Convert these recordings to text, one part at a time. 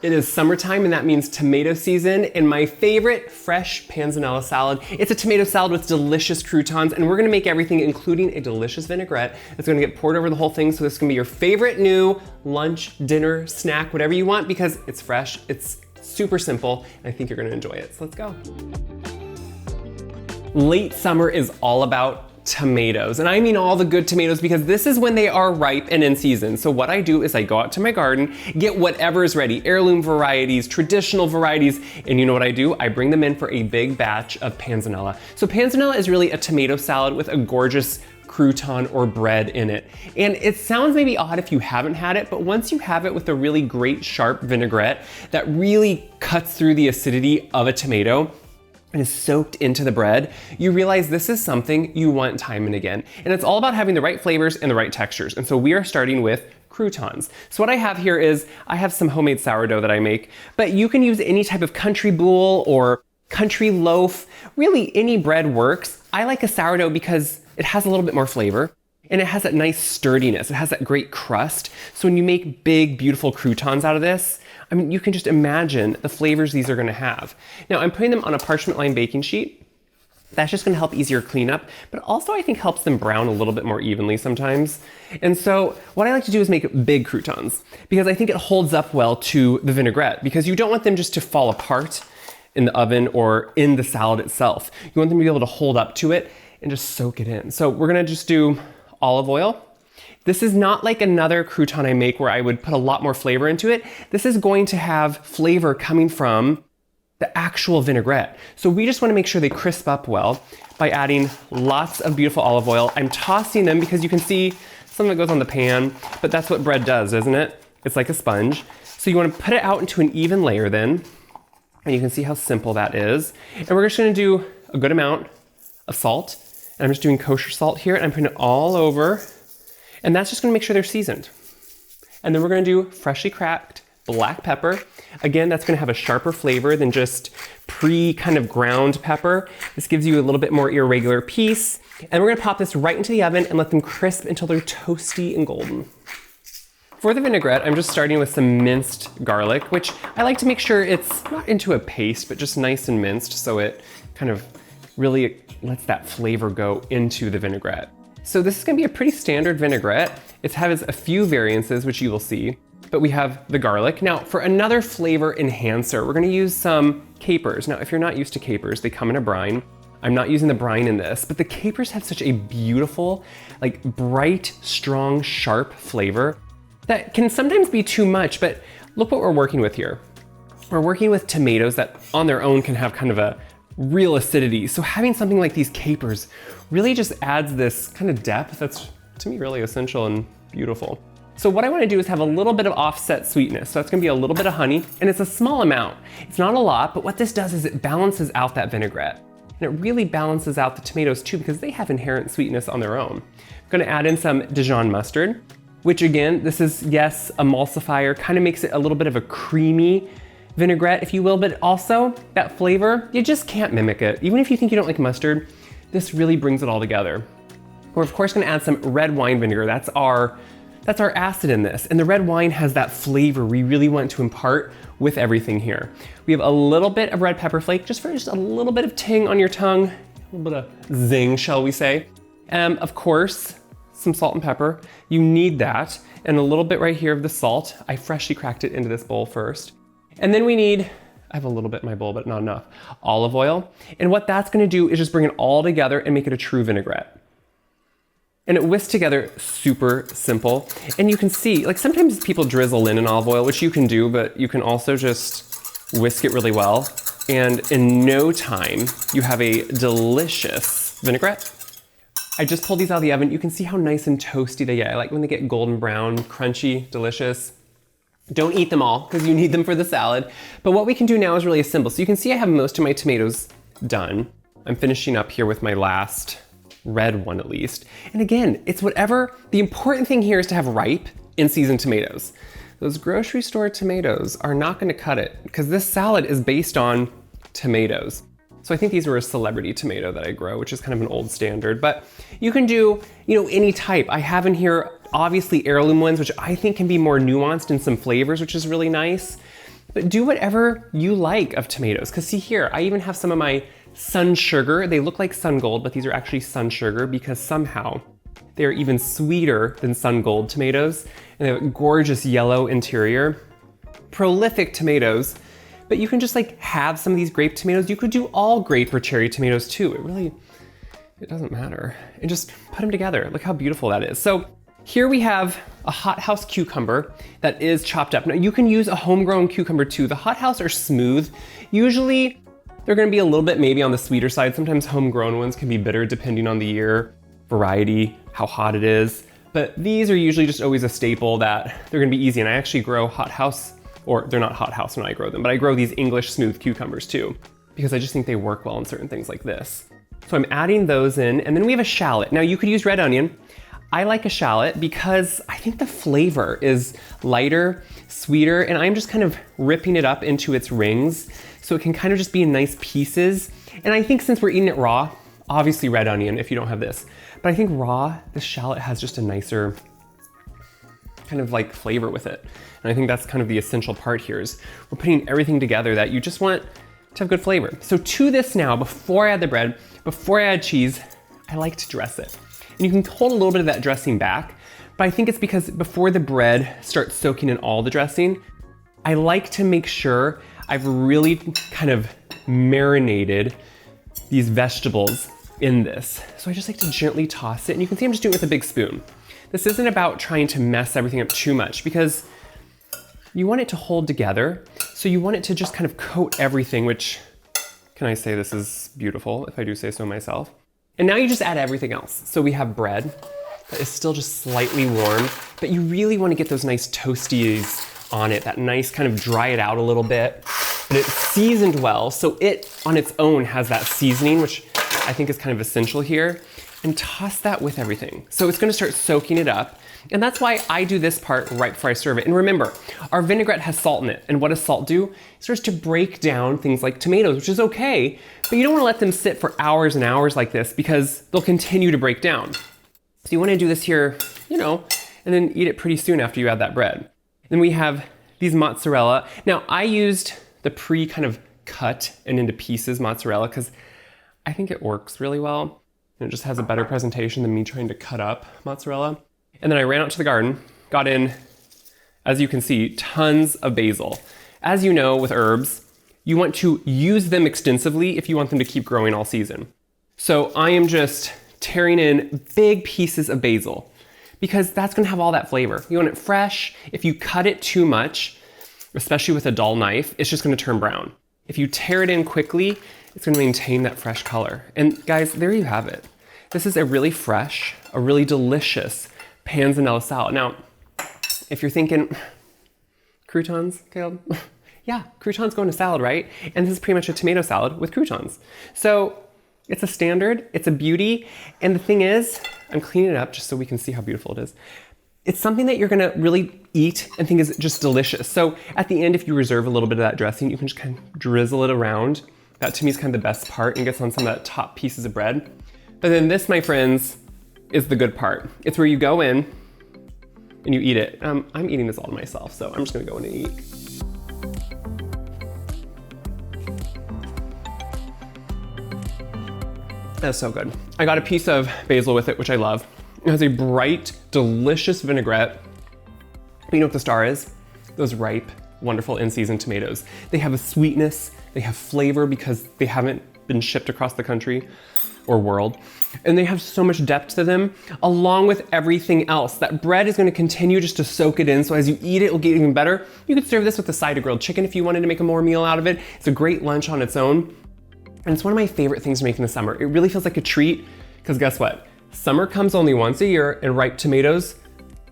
It is summertime and that means tomato season, and my favorite fresh panzanella salad. It's a tomato salad with delicious croutons, and we're gonna make everything, including a delicious vinaigrette that's gonna get poured over the whole thing, so this is gonna be your favorite new lunch, dinner, snack, whatever you want, because it's fresh, it's super simple, and I think you're gonna enjoy it. So let's go. Late summer is all about tomatoes, and I mean all the good tomatoes, because this is when they are ripe and in season. So what I do is I go out to my garden, get whatever is ready, heirloom varieties, traditional varieties, and you know what I do? I bring them in for a big batch of panzanella. So panzanella is really a tomato salad with a gorgeous crouton or bread in it. And it sounds maybe odd if you haven't had it, but once you have it with a really great sharp vinaigrette that really cuts through the acidity of a tomato, and is soaked into the bread, you realize this is something you want time and again. And it's all about having the right flavors and the right textures. And so we are starting with croutons. So what I have here is, I have some homemade sourdough that I make, but you can use any type of country boule or country loaf. Really, any bread works. I like a sourdough because it has a little bit more flavor, and it has that nice sturdiness. It has that great crust. So when you make big, beautiful croutons out of this, I mean, you can just imagine the flavors these are gonna have. Now, I'm putting them on a parchment lined baking sheet. That's just gonna help easier cleanup, but also I think helps them brown a little bit more evenly sometimes. And so what I like to do is make big croutons, because I think it holds up well to the vinaigrette, because you don't want them just to fall apart in the oven or in the salad itself. You want them to be able to hold up to it and just soak it in. So we're gonna just do olive oil. This is not like another crouton I make where I would put a lot more flavor into it. This is going to have flavor coming from the actual vinaigrette. So we just want to make sure they crisp up well by adding lots of beautiful olive oil. I'm tossing them because you can see some of it goes on the pan, but that's what bread does, isn't it? It's like a sponge. So you want to put it out into an even layer then, and you can see how simple that is. And we're just going to do a good amount of salt. And I'm just doing kosher salt here, and I'm putting it all over. And that's just gonna make sure they're seasoned. And then we're gonna do freshly cracked black pepper. Again, that's gonna have a sharper flavor than just kind of ground pepper. This gives you a little bit more irregular piece. And we're gonna pop this right into the oven and let them crisp until they're toasty and golden. For the vinaigrette, I'm just starting with some minced garlic, which I like to make sure it's not into a paste, but just nice and minced, so it kind of really lets that flavor go into the vinaigrette. So this is gonna be a pretty standard vinaigrette. It has a few variances, which you will see, but we have the garlic. Now, for another flavor enhancer, we're gonna use some capers. Now, if you're not used to capers, they come in a brine. I'm not using the brine in this, but the capers have such a beautiful, like bright, strong, sharp flavor that can sometimes be too much, but look what we're working with here. We're working with tomatoes that on their own can have kind of a real acidity. So having something like these capers really just adds this kind of depth that's, to me, really essential and beautiful. So what I want to do is have a little bit of offset sweetness. So that's going to be a little bit of honey, and it's a small amount. It's not a lot, but what this does is it balances out that vinaigrette. And it really balances out the tomatoes too, because they have inherent sweetness on their own. I'm going to add in some Dijon mustard, which again, this is, yes, emulsifier, kind of makes it a little bit of a creamy vinaigrette, if you will, but also that flavor, you just can't mimic it. Even if you think you don't like mustard, this really brings it all together. We're of course gonna add some red wine vinegar. That's our acid in this. And the red wine has that flavor we really want to impart with everything here. We have a little bit of red pepper flake, just for just a little bit of ting on your tongue, a little bit of zing, shall we say. Of course, some salt and pepper. You need that. And a little bit right here of the salt. I freshly cracked it into this bowl first. And then we need, I have a little bit in my bowl, but not enough, olive oil. And what that's gonna do is just bring it all together and make it a true vinaigrette. And it whisks together super simple. And you can see, like sometimes people drizzle in olive oil, which you can do, but you can also just whisk it really well. And in no time, you have a delicious vinaigrette. I just pulled these out of the oven. You can see how nice and toasty they get. I like when they get golden brown, crunchy, delicious. Don't eat them all because you need them for the salad. But what we can do now is really simple. So you can see I have most of my tomatoes done. I'm finishing up here with my last red one at least. And again, it's whatever, the important thing here is to have ripe in-season tomatoes. Those grocery store tomatoes are not gonna cut it because this salad is based on tomatoes. So I think these were a celebrity tomato that I grow, which is kind of an old standard, but you can do, any type. I have in here, obviously heirloom ones, which I think can be more nuanced in some flavors, which is really nice. But do whatever you like of tomatoes. Because see here, I even have some of my sun sugar. They look like sun gold, but these are actually sun sugar because somehow they are even sweeter than sun gold tomatoes. And they have a gorgeous yellow interior. Prolific tomatoes, but you can just like have some of these grape tomatoes. You could do all grape or cherry tomatoes too. It doesn't matter. And just put them together. Look how beautiful that is. So here we have a hothouse cucumber that is chopped up. Now you can use a homegrown cucumber too. The hothouse are smooth. Usually they're gonna be a little bit maybe on the sweeter side. Sometimes homegrown ones can be bitter depending on the year, variety, how hot it is. But these are usually just always a staple that they're gonna be easy. And I actually grow hothouse, or they're not hothouse when I grow them, but I grow these English smooth cucumbers too, because I just think they work well in certain things like this. So I'm adding those in, and then we have a shallot. Now you could use red onion. I like a shallot because I think the flavor is lighter, sweeter, and I'm just kind of ripping it up into its rings so it can kind of just be in nice pieces. And I think since we're eating it raw, obviously red onion if you don't have this, but I think raw, the shallot has just a nicer kind of like flavor with it. And I think that's kind of the essential part here is we're putting everything together that you just want to have good flavor. So to this now, before I add the bread, before I add cheese, I like to dress it. And you can hold a little bit of that dressing back, but I think it's because before the bread starts soaking in all the dressing, I like to make sure I've really kind of marinated these vegetables in this. So I just like to gently toss it, and you can see I'm just doing it with a big spoon. This isn't about trying to mess everything up too much because you want it to hold together. So you want it to just kind of coat everything, which, can I say this is beautiful if I do say so myself. And now you just add everything else. So we have bread that is still just slightly warm, but you really want to get those nice toasties on it, that nice kind of dry it out a little bit. But it's seasoned well, so it on its own has that seasoning, which I think is kind of essential here. And toss that with everything. So it's gonna start soaking it up. And that's why I do this part right before I serve it. And remember, our vinaigrette has salt in it. And what does salt do? It starts to break down things like tomatoes, which is okay, but you don't wanna let them sit for hours and hours like this because they'll continue to break down. So you wanna do this here, and then eat it pretty soon after you add that bread. Then we have these mozzarella. Now I used the kind of cut and into pieces mozzarella because I think it works really well. And it just has a better presentation than me trying to cut up mozzarella. And then I ran out to the garden, got in, as you can see, tons of basil. As you know, with herbs, you want to use them extensively if you want them to keep growing all season. So I am just tearing in big pieces of basil because that's gonna have all that flavor. You want it fresh. If you cut it too much, especially with a dull knife, it's just gonna turn brown. If you tear it in quickly, it's gonna maintain that fresh color. And guys, there you have it. This is a really fresh, a really delicious Panzanella salad. Now, if you're thinking, croutons, Caleb? Yeah, croutons go in a salad, right? And this is pretty much a tomato salad with croutons. So it's a standard, it's a beauty. And the thing is, I'm cleaning it up just so we can see how beautiful it is. It's something that you're gonna really eat and think is just delicious. So at the end, if you reserve a little bit of that dressing, you can just kind of drizzle it around. That to me is kind of the best part and gets on some of that top pieces of bread. But then this, my friends, is the good part. It's where you go in and you eat it. I'm eating this all to myself, so I'm just gonna go in and eat. That's so good. I got a piece of basil with it, which I love. It has a bright, delicious vinaigrette. But you know what the star is? Those ripe, wonderful in-season tomatoes. They have a sweetness, they have flavor because they haven't been shipped across the country or world. And they have so much depth to them, along with everything else. That bread is gonna continue just to soak it in, so as you eat it, it'll get even better. You could serve this with a side of grilled chicken if you wanted to make a more meal out of it. It's a great lunch on its own. And it's one of my favorite things to make in the summer. It really feels like a treat, because guess what? Summer comes only once a year, and ripe tomatoes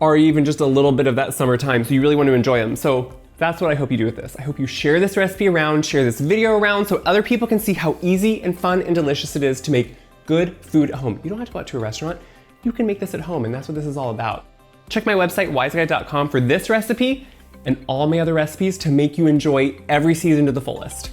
are even just a little bit of that summertime, so you really want to enjoy them. So that's what I hope you do with this. I hope you share this recipe around, share this video around, so other people can see how easy and fun and delicious it is to make good food at home. You don't have to go out to a restaurant. You can make this at home, and that's what this is all about. Check my website, wyseguide.com, for this recipe and all my other recipes to make you enjoy every season to the fullest.